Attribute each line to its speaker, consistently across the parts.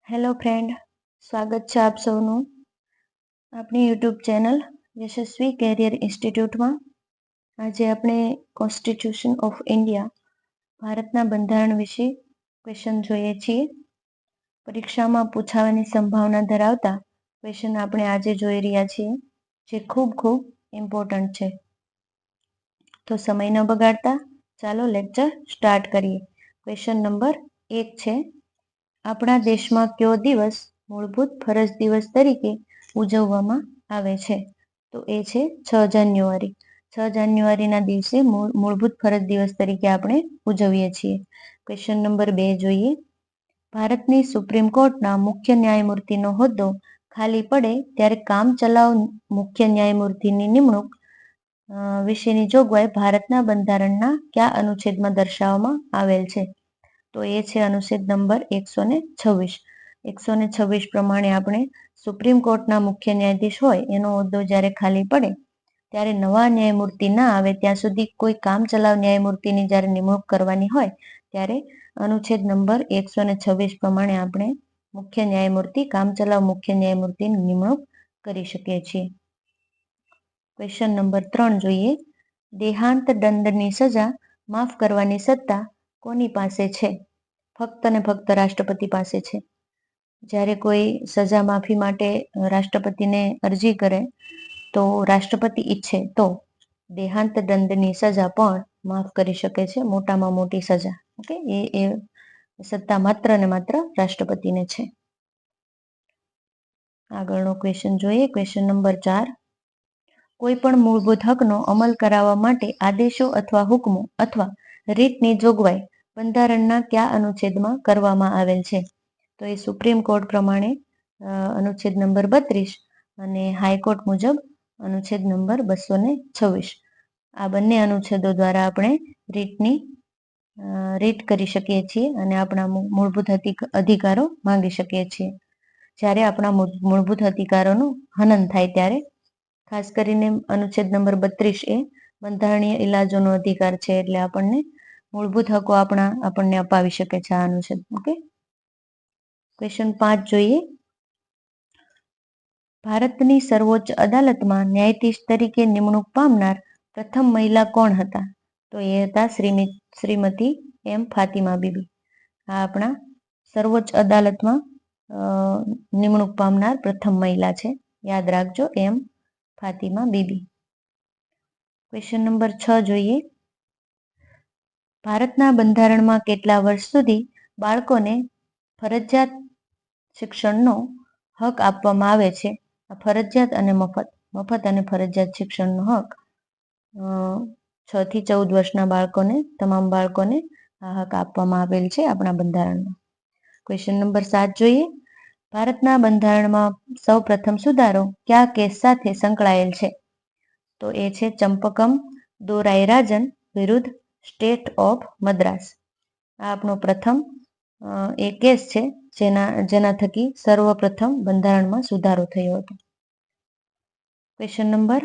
Speaker 1: Hello friend, સ્વાગત છે આપ સૌનું આપણી યુટ્યુબ ચેનલ યશસ્વી કેરિયર ઇન્સ્ટિટ્યૂટમાં. આજે આપણે કોન્સ્ટિટ્યુશન ઓફ ઇન્ડિયા ભારતના બંધારણ વિશે ક્વેશ્ચન જોઈએ છીએ. પરીક્ષામાં પૂછાવાની સંભાવના ધરાવતા ક્વેશ્ચન આપણે આજે જોઈ રહ્યા છીએ, જે ખૂબ ખૂબ ઇમ્પોર્ટન્ટ છે. તો સમય ન બગાડતા ચાલો લેક્ચર સ્ટાર્ટ કરીએ. ક્વેશ્ચન નંબર 1 છે, આપણા દેશમાં કયો દિવસ મૂળભૂત ફરજ દિવસ તરીકે ઉજવવામાં આવે છે? તો એ છે 6 જાન્યુઆરી. 6 જાન્યુઆરીના દિવસે મૂળભૂત ફરજ દિવસ તરીકે આપણે ઉજવીએ છીએ. ક્વેશ્ચન નંબર 2 જોઈએ. ભારતની સુપ્રીમ કોર્ટના મુખ્ય ન્યાયમૂર્તિનો હોદ્દો ખાલી પડે ત્યારે કામચલાઉ મુખ્ય ન્યાયમૂર્તિની નિમણૂક વિશેની જોગવાઈ ભારતના બંધારણના કયા અનુચ્છેદમાં દર્શાવવામાં આવેલ છે? તો એ છે અનુચ્છેદ નંબર 126. 126 પ્રમાણે આપણે સુપ્રીમ કોર્ટના મુખ્ય ન્યાયાધીશ હોય એનો હોદ્દો જ્યારે ખાલી પડે ત્યારે નવા ન્યાયમૂર્તિ ના આવે ત્યાં સુધી કોઈ કામચલાઉ ન્યાયમૂર્તિની જ્યારે નિમણૂક કરવાની હોય ત્યારે અનુચ્છેદ નંબર 126 પ્રમાણે આપણે મુખ્ય ન્યાયમૂર્તિ કામચલાઉ મુખ્ય ન્યાયમૂર્તિની નિમણૂક કરી શકીએ છીએ. ક્વેશ્ચન નંબર 3 જોઈએ. દેહાંત દંડની સજા માફ કરવાની સત્તા કોની પાસે છે? ફક્ત ને ફક્ત રાષ્ટ્રપતિ પાસે છે. જ્યારે કોઈ સજા માફી માટે રાષ્ટ્રપતિને અરજી કરે તો રાષ્ટ્રપતિ ઈચ્છે તો દેહાંત દંડની સજા પણ માફ કરી શકે છે, મોટામાં મોટી સજા. ઓકે, એ સત્તા માત્ર ને માત્ર રાષ્ટ્રપતિને છે. આગળનો ક્વેશ્ચન જોઈએ. Question number 4. કોઈ પણ મૂળભૂત હકનો અમલ કરાવવા માટે આદેશો અથવા હુકમો અથવા રીતની જોગવાઈ બંધારણના કયા અનુચ્છેદમાં કરવામાં આવેલ છે? તો એ સુપ્રીમ કોર્ટ પ્રમાણે અનુચ્છેદ નંબર 32 અને હાઈકોર્ટ મુજબ અનુચ્છેદ નંબર 226. આ બંને અનુચ્છેદો દ્વારા આપણે રીટ કરી શકીએ છીએ અને આપણા મૂળભૂત અધિકારો માંગી શકીએ છીએ. જ્યારે આપણા મૂળભૂત અધિકારોનું હનન થાય ત્યારે, ખાસ કરીને અનુચ્છેદ નંબર 32 એ બંધારણીય ઇલાજોનો અધિકાર છે, એટલે આપણને મૂળભૂત હકો આપણને અપાવી શકે છે આ અનુચ્છેદ. ઓકે, ક્વેશ્ચન 5 જોઈએ. ભારતની સર્વોચ્ચ અદાલતમાં ન્યાયાધીશ તરીકે નિમણૂક પામનાર પ્રથમ મહિલા કોણ હતા? તો એ હતા શ્રીમતી એમ ફાતિમા બીબી. આ આપણા સર્વોચ્ચ અદાલતમાં નિમણૂક પામનાર પ્રથમ મહિલા છે. યાદ રાખજો, એમ ફાતિમા બીબી. ક્વેશ્ચન નંબર 6 જોઈએ. ભારતના બંધારણમાં કેટલા વર્ષ સુધી બાળકોને ફરજિયાત શિક્ષણનો હક આપવામાં આવે છે? ફરજિયાત અને મફત અને ફરજિયાત શિક્ષણનો હક 6 થી 14 વર્ષના બાળકોને, તમામ બાળકોને આ હક આપવામાં આવેલ છે આપણા બંધારણમાં. ક્વેશ્ચન નંબર 7 જોઈએ. ભારતના બંધારણમાં સૌ પ્રથમ સુધારો કયા કેસ સાથે સંકળાયેલ છે? તો એ છે ચંપકમ દોરાયરાજન વિરુદ્ધ સ્ટેટ ઓફ મદ્રાસ. આ આપણો પ્રથમ એ કેસ છે જેના થકી સર્વપ્રથમ બંધારણમાં સુધારો થયો હતો. ક્વેશ્ચન નંબર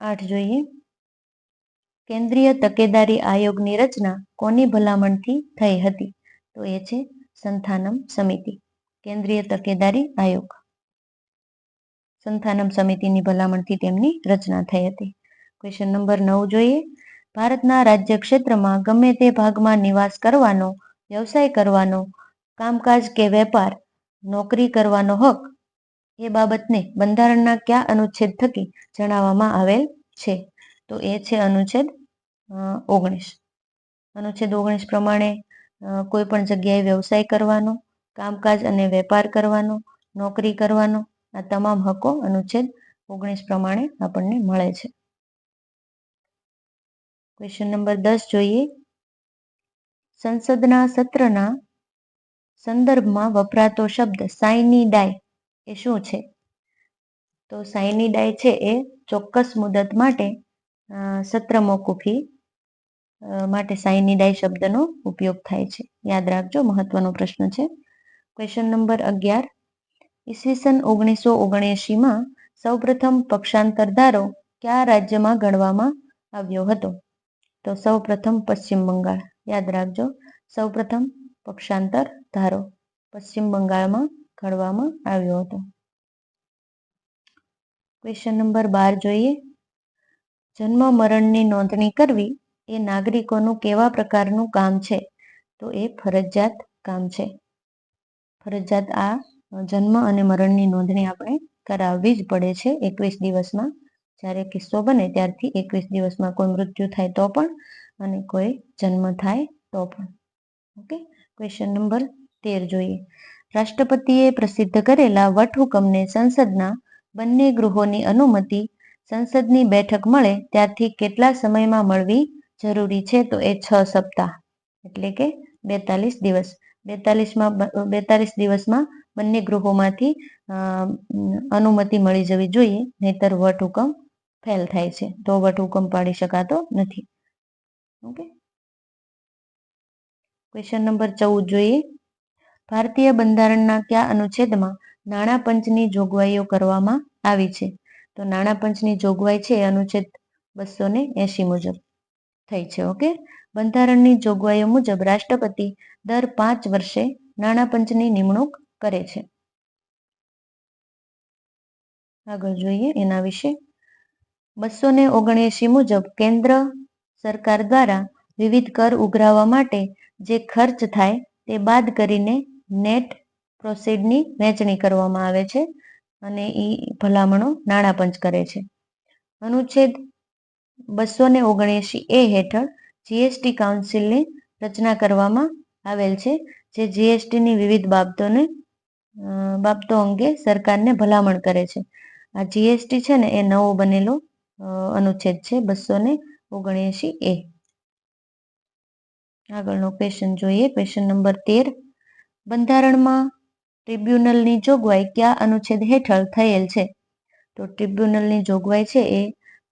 Speaker 1: 8 જોઈએ. કેન્દ્રીય તકેદારી આયોગની રચના કોની ભલામણથી થઈ હતી? તો એ છે સંથાનમ સમિતિ. કેન્દ્રીય તકેદારી આયોગ, સંથાનમ સમિતિની ભલામણથી તેમની રચના થઈ હતી. ક્વેશ્ચન નંબર 9 જોઈએ. ભારતના રાજ્ય ક્ષેત્રમાં ગમે તે ભાગમાં નિવાસ કરવાનો, વ્યવસાય કરવાનો, કામકાજ કે વેપાર, નોકરી કરવાનો હક એ બાબતને બંધારણના કયા અનુચ્છેદ થકી જણાવવામાં આવેલ છે? તો એ છે અનુચ્છેદ 19. અનુચ્છેદ 19 પ્રમાણે કોઈ પણ જગ્યાએ વ્યવસાય કરવાનો, કામકાજ અને વેપાર કરવાનો, નોકરી કરવાનો, આ તમામ હકો અનુચ્છેદ 19 પ્રમાણે આપણને મળે છે. ક્વેશ્ચન નંબર 10 જોઈએ. સંસદના સત્રના સંદર્ભમાં વપરાતો શબ્દ સાઇની ડાય એ શું છે? તો સાઇની ડાય છે એ ચોક્કસ મુદત માટે સત્ર મોકૂફી માટે સાઇની ડાય શબ્દનો ઉપયોગ થાય છે. યાદ રાખજો, મહત્વનો પ્રશ્ન છે. Question number 11. ઈસવીસન 1979માં સૌપ્રથમ પક્ષાંતર ધારો કયા રાજ્યમાં ઘડવામાં આવ્યો હતો? તો સૌપ્રથમ પશ્ચિમ બંગાળ. યાદ રાખજો, સૌપ્રથમ પક્ષાંતર ધારો પશ્ચિમ બંગાળમાં ઘડવામાં આવ્યો હતો. ક્વેશ્ચન નંબર 12 જોઈએ. જન્મ મરણની નોંધણી કરવી એ નાગરિકોનું કેવા પ્રકારનું કામ છે? તો એ ફરજિયાત કામ છે. ફરજિયાત આ જન્મ અને મરણની નોંધણી આપણે કરાવવી જ પડે છે 21 દિવસમાં. જ્યારે કિસ્સો બને ત્યારથી 21 દિવસમાં કોઈ મૃત્યુ થાય તો પણ અને કોઈ જન્મ થાય તો પણ. ઓકે. ક્વેશ્ચન નંબર 13 જોઈએ. રાષ્ટ્રપતિએ પ્રસિદ્ધ કરેલા વટહુકમને સંસદના બંને ગૃહોની અનુમતિ સંસદની બેઠક મળે ત્યારથી કેટલા સમયમાં મળવી જરૂરી છે? તો એ 6 સપ્તાહ એટલે કે 42 દિવસ. 42 દિવસમાં બંને ગૃહોમાંથી અનુમતિ મળી જવી જોઈએ, નહીતર વટહુકમ ફેલ થાય છે, તો વટહુકમ પાડી શકાતો નથી. ઓકે. ક્વેશ્ચન નંબર 14 જોઈએ. ભારતીય બંધારણના કયા અનુચ્છેદમાં નાણાં પંચની જોગવાઈઓ કરવામાં આવી છે? તો નાણાં પંચની જોગવાઈ છે અનુચ્છેદ 280 મુજબ થઈ છે. ઓકે. બંધારણની જોગવાઈઓ મુજબ રાષ્ટ્રપતિ દર 5 વર્ષે નાણાં પંચની નિમણૂક કરે છે. આગળ જોઈએ એના વિશે. 279 મુજબ કેન્દ્ર સરકાર દ્વારા વિવિધ કર ઉઘરાવવા માટે જે ખર્ચ થાય તે બાદ કરીને નેટ પ્રોસીડની વહેંચણી કરવામાં આવે છે અને એ ભલામણો નાણાં પંચ કરે છે. અનુચ્છેદ 279A હેઠળ જીએસટી કાઉન્સિલની રચના કરવામાં આવેલ છે, જે જીએસટીની વિવિધ બાબતો અંગે સરકારને ભલામણ કરે છે. આ જીએસટી છે ને એ નવો બનેલો અનુચ્છેદ છે 279A. આગળનો ક્વેશ્ચન જોઈએ. Question number 13. બંધારણમાં ટ્રિબ્યુનલની જોગવાઈ કયા અનુચ્છેદ હેઠળ થયેલ છે? તો ટ્રિબ્યુનલની જોગવાઈ છે એ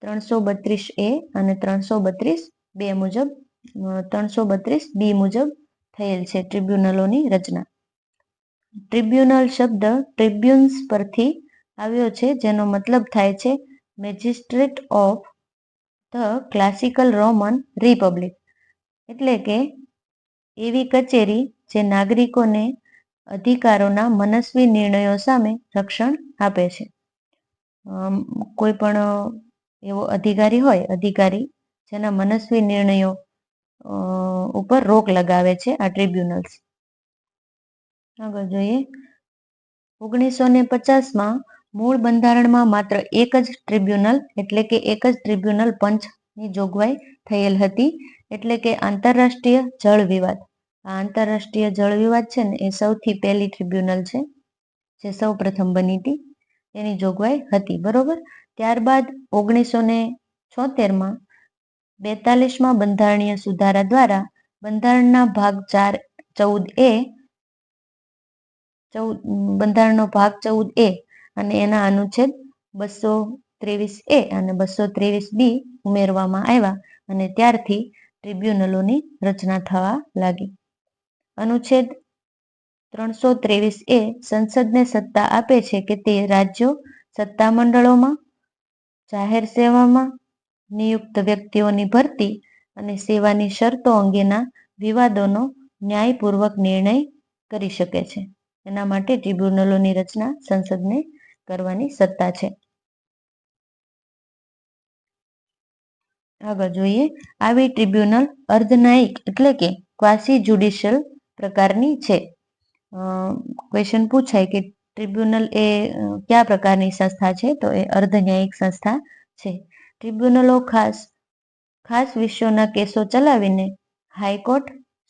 Speaker 1: 332A અને 332B મુજબ 332B મુજબ થયેલ છે ટ્રિબ્યુનલોની રચના. ટ્રિબ્યુનલ શબ્દ ટ્રિબ્યુન્સ પરથી આવ્યો છે, જેનો મતલબ થાય છે magistrate of the classical Roman Republic, એટલે કે એવી કચેરી જે નાગરિકોને અધિકારોના મનસ્વી નિર્ણયો સામે રક્ષણ આપે છે. કોઈ પણ એવો અધિકારી જેના મનસ્વી નિર્ણયો ઉપર રોક લગાવે છે આ ટ્રિબ્યુનલ્સ. આગળ જોઈએ. 1950માં મૂળ બંધારણમાં માત્ર એક જ ટ્રિબ્યુનલ એટલે કે એક જ ટ્રિબ્યુનલ પંચની જોગવાઈ થયેલ હતી, એટલે કે આંતરરાષ્ટ્રીય જળ વિવાદ. આ આંતરરાષ્ટ્રીય જળ વિવાદ છે ને એ સૌથી પહેલી ટ્રિબ્યુનલ છે જે સૌ પ્રથમ બની હતી, એની જોગવાઈ હતી. બરોબર. ત્યારબાદ 1976માં 42માં બંધારણીય સુધારા દ્વારા બંધારણના ભાગ 14A અને એના અનુચ્છેદ 223A અને 223B ઉમેરવામાં આવ્યા અને ત્યારથી ટ્રિબ્યુનલોની રચના થવા લાગી. અનુચ્છેદ 323A સંસદને સત્તા આપે છે કે તે રાજ્યો, સત્તામંડળોમાં, જાહેર સેવામાં નિયુક્ત વ્યક્તિઓની ભરતી અને સેવાની શરતો અંગેના વિવાદોનો ન્યાયપૂર્વક નિર્ણય કરી શકે છે. એના માટે ટ્રિબ્યુનલોની રચના સંસદને કરવાની સત્તા છે. આગળ જોઈએ. આવી ટ્રિબ્યુનલ અર્ધન્યાયિક એટલે કે ક્વાસી જ્યુડિશિયલ પ્રકારની છે. ક્વેશ્ચન પૂછાય કે ટ્રિબ્યુનલ એ કયા પ્રકારની સંસ્થા છે? તો એ અર્ધન્યાયિક સંસ્થા છે. ટ્રિબ્યુનલો ખાસ વિષયોના કેસો ચલાવીને હાઈકોર્ટ,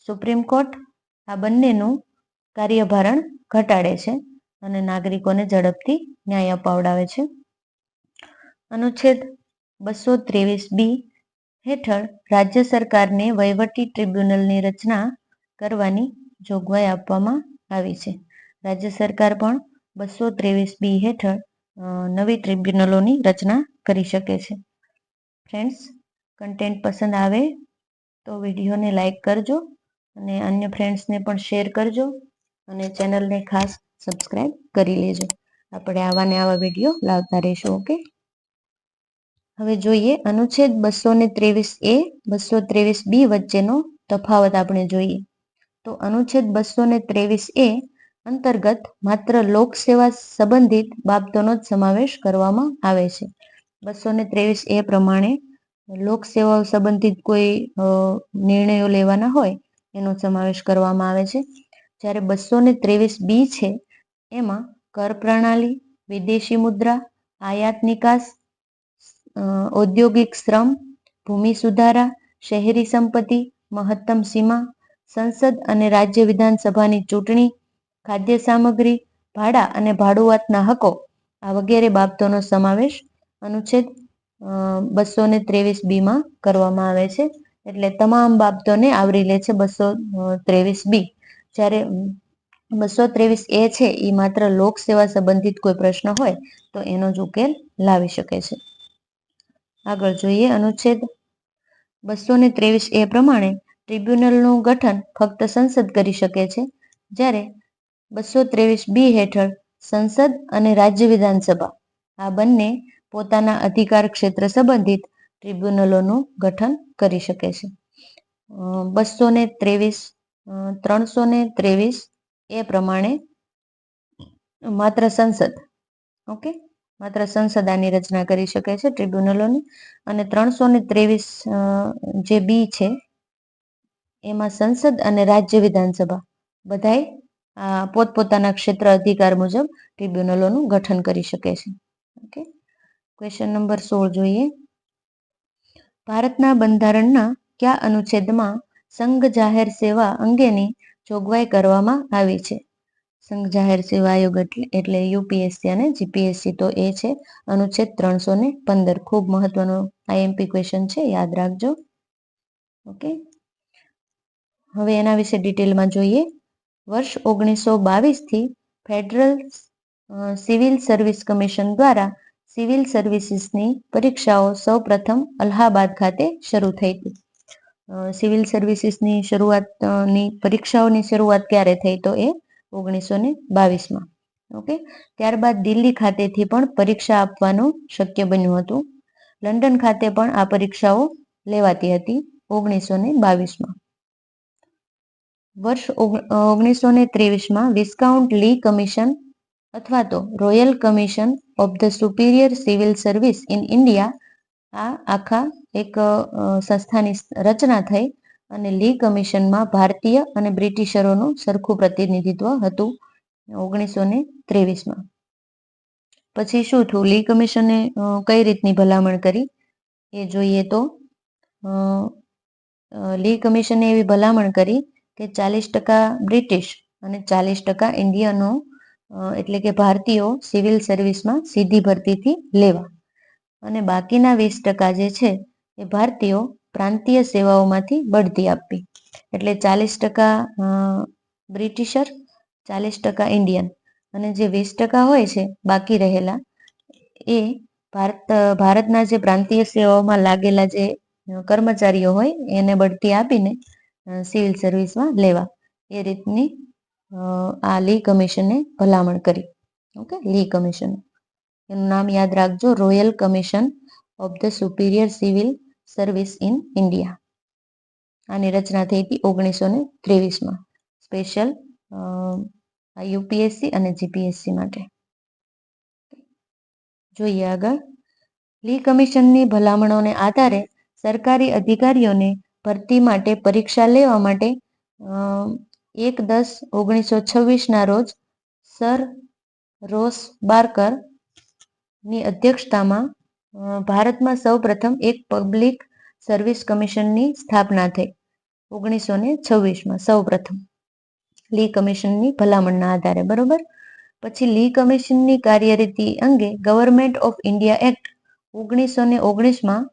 Speaker 1: સુપ્રીમ કોર્ટ આ બંનેનું કાર્યભારણ ઘટાડે છે અને નાગરિકોને ઝડપથી ન્યાય અપાવડાવે છે. અનુચ્છેદ 223B હેઠળ રાજ્ય સરકારને વહીવટી ટ્રિબ્યુનલની રચના કરવાની જોગવાઈ આપવામાં આવી છે. રાજ્ય સરકાર પણ 223B હેઠળ નવી ટ્રિબ્યુનલોની રચના કરી શકે છે. ફ્રેન્ડ્સ, કન્ટેન્ટ પસંદ આવે તો વિડીયોને લાઈક કરજો અને અન્ય ફ્રેન્ડ્સને પણ શેર કરજો અને ચેનલને ખાસ સબસ્ક્રાઈબ કરી લેજો. આપણે આવા ને આવા વિડીયો લાવતા રહીશું. ઓકે. હવે જોઈએ અનુચ્છેદ 223A 223B વચ્ચેનો તફાવત આપણે જોઈએ. તો અનુચ્છેદ 223A અંતર્ગત માત્ર લોકસેવા સંબંધિત બાબતોનો જ સમાવેશ કરવામાં આવે છે. 223 એ પ્રમાણે લોકસેવા સંબંધિત કોઈ નિર્ણયો લેવાના હોય એનો સમાવેશ કરવામાં આવે છે. જ્યારે 223 બી છે એમાં કર પ્રણાલી, વિદેશી મુદ્રા, આયાત નિકાસ, ઔદ્યોગિક શ્રમ, ભૂમિ સુધારા, શહેરી સંપત્તિ, મહત્તમ સીમા, સંસદ અને રાજ્ય વિધાનસભાની ચૂંટણી, ખાદ્ય સામગ્રી, ભાડા અને ભાડુઆતના હકો આ વગેરે બાબતોનો સમાવેશ અનુચ્છેદ 223 બીમાં કરવામાં આવે છે. એટલે તમામ બાબતોને આવરી લે છે 223 બી. જ્યારે 223 એ છે એ માત્ર લોકસેવા સંબંધિત કોઈ પ્રશ્ન હોય તો એનો જ ઉકેલ લાવી શકે છે. આગળ જોઈએ અનુચ્છેદ 223 એ પ્રમાણે ટ્રિબ્યુનલનું ગઠન ફક્ત સંસદ કરી શકે છે. જ્યારે 223 બી હેઠળ સંસદ અને રાજ્ય વિધાનસભા આ બંને પોતાના અધિકાર ક્ષેત્ર સંબંધિત ટ્રિબ્યુનલોનું ગઠન કરી શકે છે. 323 એ પ્રમાણે માત્ર સંસદ માત્ર સંસદ આની રચના કરી શકે છે ટ્રિબ્યુનલોની. અને 323 જે બી છે એમાં સંસદ અને રાજ્ય વિધાનસભા બધાય પોતપોતાના ક્ષેત્ર અધિકાર મુજબ ટ્રિબ્યુનલોનું ગઠન કરી શકે છે. ક્વેશ્ચન નંબર 16 જોઈએ. ભારતના બંધારણના કયા અનુચ્છેદમાં સંઘ જાહેર સેવા અંગેની જોગવાઈ કરવામાં આવી છે? સંઘ જાહેર સેવા આયોગ એટલે યુપીએસસી અને જીપીએસસી, તો એ છે અનુચ્છેદ 315. ખૂબ મહત્વનો આઈએમપી ક્વેશ્ચન છે, યાદ રાખજો. ઓકે, હવે એના વિશે ડિટેલમાં જોઈએ. વર્ષ 1922 ફેડરલ સિવિલ સર્વિસ કમિશન દ્વારા સિવિલ સર્વિસીસની પરીક્ષાઓ સૌ પ્રથમ અલ્હાબાદ ખાતે શરૂ થઈ હતી. સિવિલ સર્વિસીસની પરીક્ષાઓની શરૂઆત ક્યારે થઈ? તો એ 1922માં. ઓકે, ત્યારબાદ દિલ્હી ખાતેથી પણ પરીક્ષા આપવાનું શક્ય બન્યું હતું. લંડન ખાતે પણ આ પરીક્ષાઓ લેવાતી હતી 1922માં. વર્ષ 1923માં વિસ્કાઉન્ટ લી કમિશન અથવા તો royal commission of the superior civil service in India આ આખા એક સંસ્થાની રચના થઈ અને લી કમિશનમાં ભારતીય અને બ્રિટિશરોનું સરખું પ્રતિનિધિત્વ હતું 1923માં. પછી શું થયું? લી કમિશને કઈ રીતની ભલામણ કરી એ જોઈએ તો લી કમિશને એવી ભલામણ કરી કે 40% બ્રિટિશ અને 40% ઇન્ડિયનો એટલે કે ભારતીયો સિવિલ સર્વિસમાં સીધી ભરતીથી લેવા અને બાકીના 20% જે છે એ ભારતીયો પ્રાંતીય સેવાઓમાંથી બઢતી આપવી. એટલે 40% બ્રિટિશર, 40% ઇન્ડિયન અને જે 20% હોય છે બાકી રહેલા એ ભારતના જે પ્રાંતીય સેવાઓમાં લાગેલા જે કર્મચારીઓ હોય એને બઢતી આપીને સિવિલ સર્વિસમાં લેવા. એ રીતની આ લી કમિશને ભલામણ કરી. ઓકે, લી કમિશન એનું નામ યાદ રાખજો, royal commission of the superior civil service in India. આની રચના થઈ હતી 1923માં સ્પેશિયલ યુપીએસસી અને જીપીએસસી માટે. જોઈએ આગળ. લી કમિશનની ભલામણોને આધારે સરકારી અધિકારીઓને ભરતી માટે પરીક્ષા લેવા માટે 1/10/1926ના રોજ સર રોસ બાર્કર ની અધ્યક્ષતામાં ભારતમાં સૌ પ્રથમ એક પબ્લિક સર્વિસ કમિશનની સ્થાપના થઈ 1926માં સૌ પ્રથમ લી કમિશનની ભલામણના આધારે. બરોબર. પછી લી કમિશનની કાર્યરીતિ અંગે ગવર્મેન્ટ ઓફ ઇન્ડિયા એક્ટ 1919માં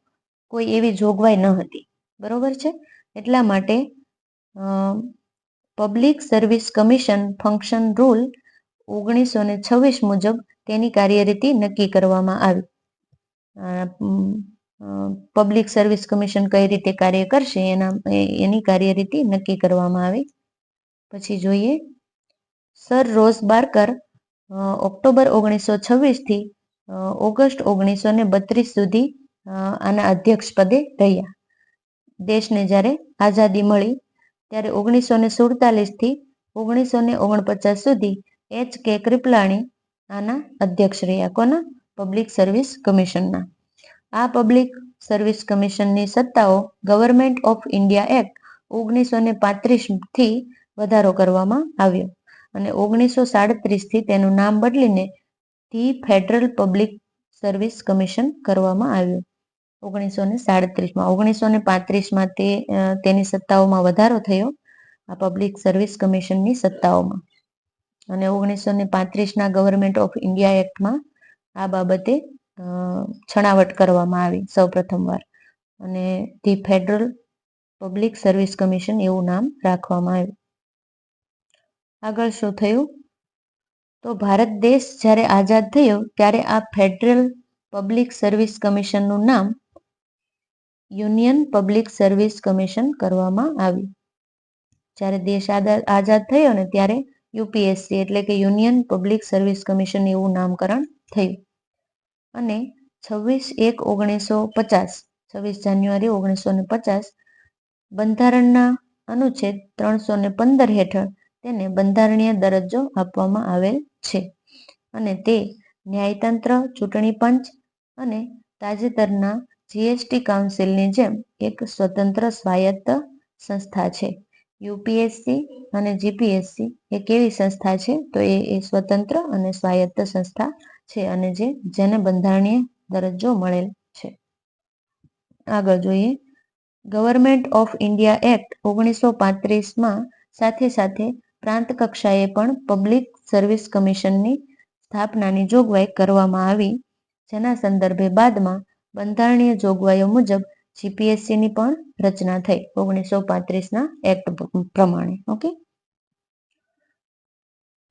Speaker 1: કોઈ એવી જોગવાઈ ન હતી. બરોબર છે. એટલા માટે public service commission function rule 1926 મુજબ તેની કાર્યરીતિ નક્કી કરવામાં આવી. પબ્લિક સર્વિસ કમિશન કઈ રીતે કાર્ય કરશે એની કાર્યરીતિ નક્કી કરવામાં આવી. પછી જોઈએ. સર રોસ બાર્કર ઓક્ટોબર 1926થી ઓગસ્ટ 1932 સુધી આના અધ્યક્ષ પદે રહ્યા. દેશને જ્યારે આઝાદી મળી ત્યારે 1947થી 1949 સુધી HK કૃપલાણી આના અધ્યક્ષ રહ્યા. કોના? પબ્લિક સર્વિસ કમિશનના. આ પબ્લિક સર્વિસ કમિશનની સત્તાઓ ગવર્મેન્ટ ઓફ ઇન્ડિયા એક્ટ 1935થી વધારો કરવામાં આવ્યો અને 1937થી તેનું નામ બદલીને the federal public service commission કરવામાં આવ્યું. 1937માં 1935માં તેની સત્તાઓમાં વધારો થયો આ પબ્લિક સર્વિસ કમિશનની સત્તાઓમાં અને 1935ના ગવર્મેન્ટ ઓફ ઇન્ડિયા એક્ટમાં આ બાબતે છણાવટ કરવામાં આવી સૌપ્રથમવાર અને the federal public service commission એવું નામ રાખવામાં આવ્યું. આગળ શું થયું? તો ભારત દેશ જ્યારે આઝાદ થયો ત્યારે આ ફેડરલ પબ્લિક સર્વિસ કમિશનનું નામ યુનિયન પબ્લિક સર્વિસ કમિશન કરવામાં આવ્યું. જ્યારે દેશ આઝાદ થયો ને ત્યારે યુપીએસસી એટલે કે યુનિયન પબ્લિક સર્વિસ કમિશન એવું નામકરણ થયું અને 26 જાન્યુઆરી 1950 બંધારણના અનુચ્છેદ 315 હેઠળ તેને બંધારણીય દરજ્જો આપવામાં આવેલ છે અને તે ન્યાયતંત્ર, ચૂંટણી પંચ અને તાજેતરના જીએસટી કાઉન્સિલની જેમ એક સ્વતંત્ર સ્વાયત્ત સંસ્થા છે. યુપીએસસી અને જીપીએસસી એ કેવી સંસ્થા છે? તો એ સ્વતંત્ર અને સ્વાયત્ત સંસ્થા છે અને જેને બંધારણીય દરજ્જો મળેલ છે. આગળ જોઈએ ગવર્મેન્ટ ઓફ ઇન્ડિયા એક્ટ 1935માં સાથે સાથે પ્રાંત કક્ષાએ પણ પબ્લિક સર્વિસ કમિશનની સ્થાપનાની જોગવાઈ કરવામાં આવી જેના સંદર્ભે બાદમાં બંધારણીય જોગવાઈઓ મુજબ જીપીએસસીની પણ રચના થઈ 1935ના એક્ટ પ્રમાણે. ઓકે,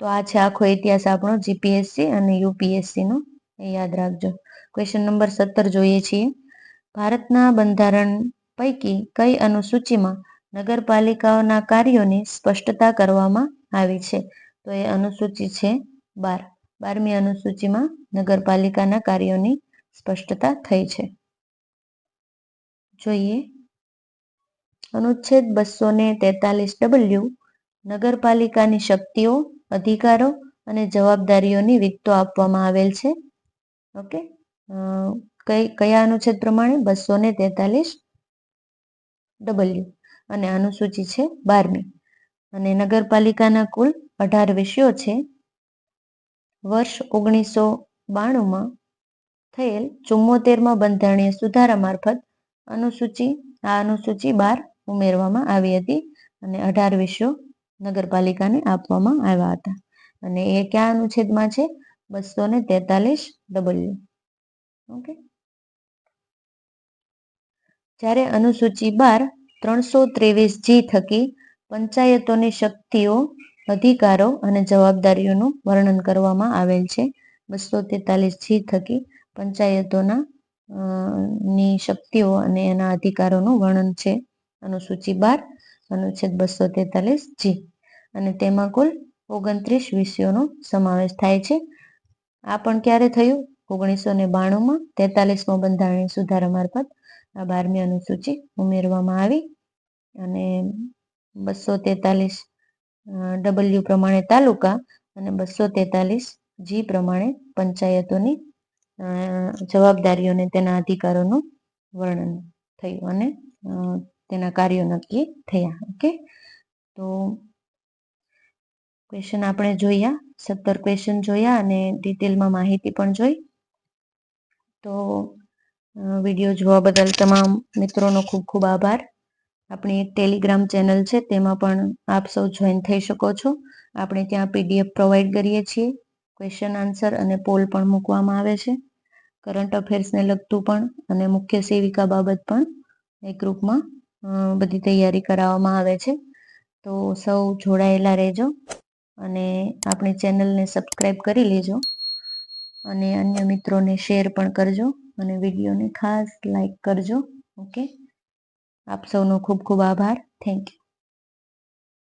Speaker 1: તો આ છે આખો ઇતિહાસ આપણો જીપીએસસી અને યુપીએસસીનો, એ યાદ રાખજો. ક્વેશ્ચન નંબર 17 જોઈએ છીએ. ભારતના બંધારણ પૈકી કઈ અનુસૂચિમાં નગરપાલિકાઓના કાર્યોની સ્પષ્ટતા કરવામાં આવી છે? તો એ અનુસૂચિ છે 12. 12મી અનુસૂચિમાં નગરપાલિકાના કાર્યોની સ્પષ્ટતા થઈ છે. જોઈએ અનુચ્છેદ 243W નગરપાલિકાની શક્તિઓ, અધિકારો અને જવાબદારીઓની વિગતો આપવામાં આવેલ છે. ઓકે, કયા અનુચ્છેદ પ્રમાણે? 243W અને અનુસૂચિ છે 12મી અને નગરપાલિકાના કુલ 18 વિષયો છે. વર્ષ 1992માં થયેલ 74માં બંધારણીય સુધારા મારફત અનુસૂચિ 12 ઉમેરવામાં આવી હતી અને 18 વિષયો નગરપાલિકાને આપવામાં આવ્યા હતા અને એ કયા અનુચ્છેદમાં છે? 243W. ઓકે, જ્યારે અનુસૂચિ 12 323G થકી પંચાયતોની શક્તિઓ, અધિકારો અને જવાબદારીઓનું વર્ણન કરવામાં આવેલ છે. 243G થકી પંચાયતોના ની શક્તિઓ અને એના અધિકારોનું વર્ણન છે અનુસૂચિ 12 અનુચ્છેદ 243G અને તેમાં કુલ 29 વિષયોનો સમાવેશ થાય છે. આ પણ ક્યારે થયું? 1992માં 43મા બંધારણીય સુધારા મારફત આ 12મી અનુસૂચિ ઉમેરવામાં આવી અને 243W પ્રમાણે તાલુકા અને 243G પ્રમાણે પંચાયતોની જવાબદારીઓને તેના અધિકારોનું વર્ણન થયું અને તેના કાર્યો નક્કી થયા. ઓકે, તો ક્વેશ્ચન આપણે જોયા, 17 ક્વેશ્ચન જોયા અને ડિટેલમાં માહિતી પણ જોઈ. તો વિડીયો જોવા બદલ તમામ મિત્રોનો ખૂબ ખૂબ આભાર. આપણી એક ટેલિગ્રામ ચેનલ છે તેમાં પણ આપ સૌ જોઈન થઈ શકો છો. આપણે ત્યાં PDF પ્રોવાઈડ કરીએ છીએ, ક્વેશ્ચન આન્સર અને પોલ પણ મૂકવામાં આવે છે. કરંટ અફેર્સને લગતું પણ અને મુખ્ય સેવિકા બાબત પણ એ ગ્રુપમાં બધી તૈયારી કરાવવામાં આવે છે. તો સૌ જોડાયેલા રહેજો અને આપણી ચેનલને સબસ્ક્રાઈબ કરી લેજો અને અન્ય મિત્રોને શેર પણ કરજો અને વિડીયોને ખાસ લાઈક કરજો. ઓકે, આપ સૌનો ખૂબ ખૂબ આભાર. Thank you.